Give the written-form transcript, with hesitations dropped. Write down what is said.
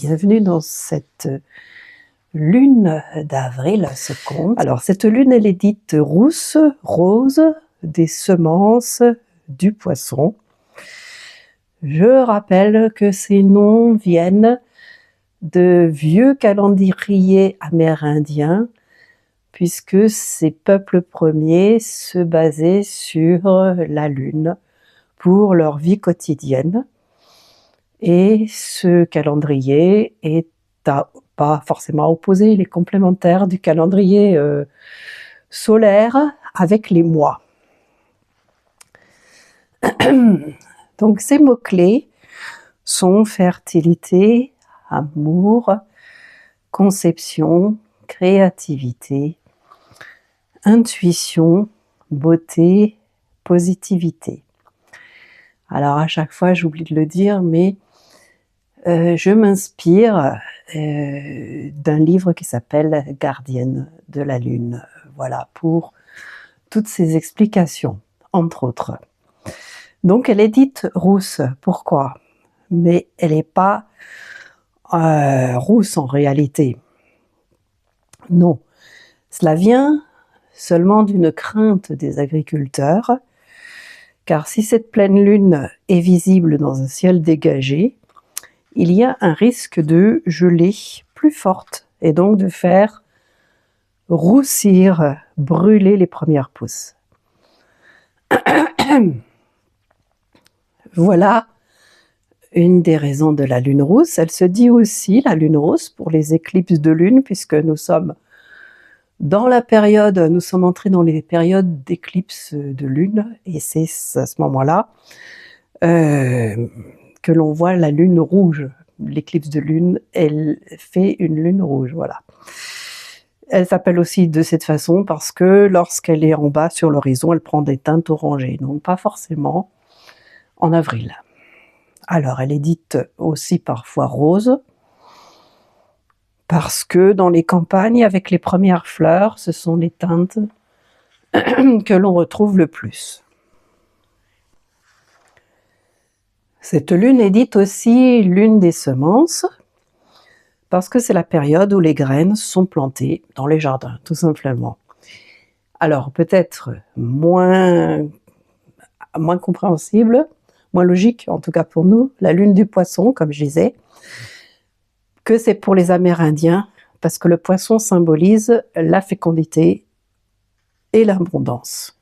bienvenue dans cette lune d'avril seconde. Alors cette lune, elle est dite rousse, rose, des semences du poisson. Je rappelle que ces noms viennent de vieux calendriers amérindiens, puisque ces peuples premiers se basaient sur la lune pour leur vie quotidienne. Et ce calendrier est pas forcément opposé, il est complémentaire du calendrier solaire avec les mois. Donc ces mots-clés sont fertilité, amour, conception, créativité, intuition, beauté, positivité. Alors à chaque fois, j'oublie de le dire, mais je m'inspire d'un livre qui s'appelle Gardienne de la Lune. Voilà, pour toutes ces explications, entre autres. Donc elle est dite rousse, pourquoi? Mais elle n'est pas rousse en réalité. Non, cela vient seulement d'une crainte des agriculteurs, car si cette pleine lune est visible dans un ciel dégagé, il y a un risque de gelée plus forte et donc de faire roussir, brûler les premières pousses. Voilà une des raisons de la lune rousse. Elle se dit aussi la lune rousse pour les éclipses de lune, puisque nous sommes entrés dans les périodes d'éclipses de lune, et c'est à ce moment-là que l'on voit la lune rouge. L'éclipse de lune, elle fait une lune rouge, voilà. Elle s'appelle aussi de cette façon parce que lorsqu'elle est en bas sur l'horizon, elle prend des teintes orangées, donc pas forcément en avril. Alors, elle est dite aussi parfois rose, parce que dans les campagnes, avec les premières fleurs, ce sont les teintes que l'on retrouve le plus. Cette lune est dite aussi lune des semences, parce que c'est la période où les graines sont plantées dans les jardins, tout simplement. Alors, peut-être moins compréhensible, moins logique, en tout cas pour nous, la lune du poisson, comme je disais, que c'est pour les Amérindiens, parce que le poisson symbolise la fécondité et l'abondance.